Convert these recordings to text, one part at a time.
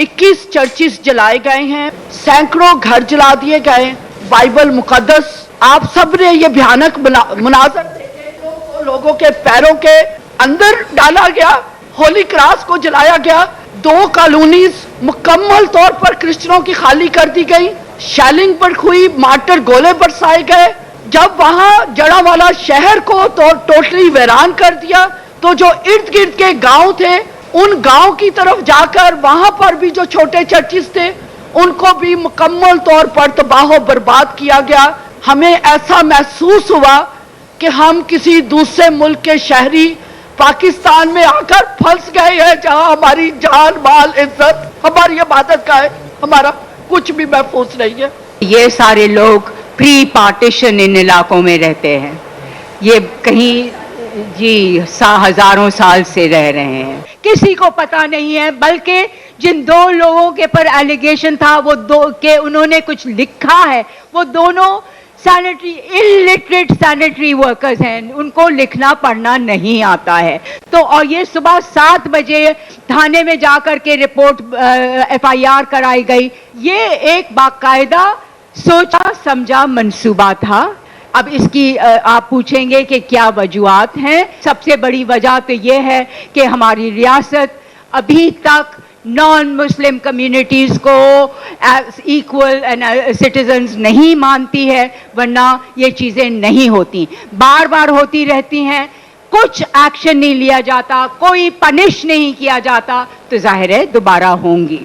21 churches जलाए गए हैं, सैकड़ों घर जला दिए गए, बाइबल मुकद्दस आप सब ने ये भयानक मुनाजर देखे, लोगों के पैरों के अंदर डाला गया, होली क्रॉस को जलाया गया, 2 कॉलोनीज मुकम्मल तौर पर क्रिश्चियनों की खाली कर दी गई, शेलिंग पर हुई, मार्टर गोले बरसाए गए। जब वहां जड़ावाला शहर को तो टोटली वीरान कर दिया, तो जो इर्द गिर्द के गांव थे उन गांव की तरफ जाकर वहां पर भी जो छोटे चर्चिस थे उनको भी मुकम्मल तौर पर तबाह बर्बाद किया गया। हमें ऐसा महसूस हुआ कि हम किसी दूसरे मुल्क के शहरी पाकिस्तान में आकर फंस गए हैं, जहां हमारी जान माल इज्जत हमारी इबादत का है, हमारा कुछ भी महफूज नहीं है। ये सारे लोग प्री पार्टीशन इन इलाकों में रहते हैं, ये कहीं जी हजारों साल से रह रहे हैं, किसी को पता नहीं है। बल्कि जिन 2 लोगों के पर एलिगेशन था वो 2 के उन्होंने कुछ लिखा है, वो दोनों इलिटरेट सैनिटरी वर्कर्स हैं, उनको लिखना पढ़ना नहीं आता है। तो और ये सुबह 7 बजे थाने में जाकर के रिपोर्ट FIR कराई गई। ये एक बाकायदा सोचा समझा मंसूबा था। अब इसकी आप पूछेंगे कि क्या वजूहात हैं। सबसे बड़ी वजह तो ये है कि हमारी रियासत अभी तक नॉन मुस्लिम कम्युनिटीज़ को एज इक्वल एंड सिटीजन्स नहीं मानती है, वरना ये चीज़ें नहीं होती, बार बार होती रहती हैं, कुछ एक्शन नहीं लिया जाता, कोई पनिश नहीं किया जाता, तो जाहिर है दोबारा होंगी।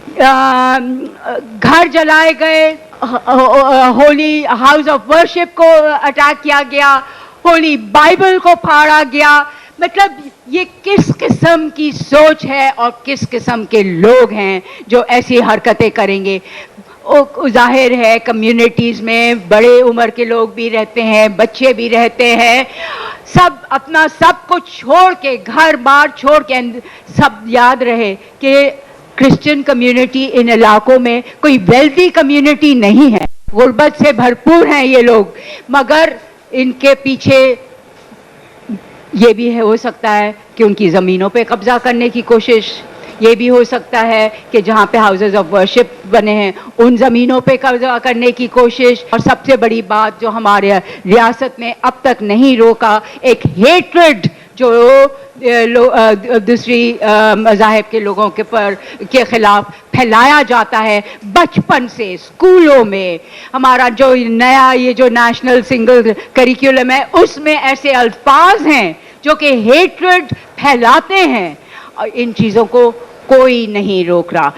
घर जलाए गए, होली हाउस ऑफ वर्शिप को अटैक किया गया, होली बाइबल को फाड़ा गया। मतलब ये किस किस्म की सोच है और किस किस्म के लोग हैं जो ऐसी हरकतें करेंगे। जाहिर है कम्युनिटीज़ में बड़े उम्र के लोग भी रहते हैं, बच्चे भी रहते हैं, सब अपना सब कुछ छोड़ के, घर बार छोड़ के, सब याद रहे कि क्रिश्चियन कम्युनिटी इन इलाकों में कोई वेल्दी कम्युनिटी नहीं है, गुर्बत से भरपूर हैं ये लोग, मगर इनके पीछे ये भी है, हो सकता है कि उनकी ज़मीनों पे कब्जा करने की कोशिश, ये भी हो सकता है कि जहाँ पे हाउसेस ऑफ वर्शिप बने हैं उन ज़मीनों पे कब्जा करने की कोशिश। और सबसे बड़ी बात जो हमारे रियासत में अब तक नहीं रोका, एक हेट्रेड जो दूसरी मज़ाहिब के लोगों के खिलाफ फैलाया जाता है बचपन से स्कूलों में। हमारा जो नया ये जो नेशनल सिंगल करिकुलम है उसमें ऐसे अल्फाज हैं जो कि हेट्रेड फैलाते हैं, और इन चीज़ों को कोई नहीं रोक रहा।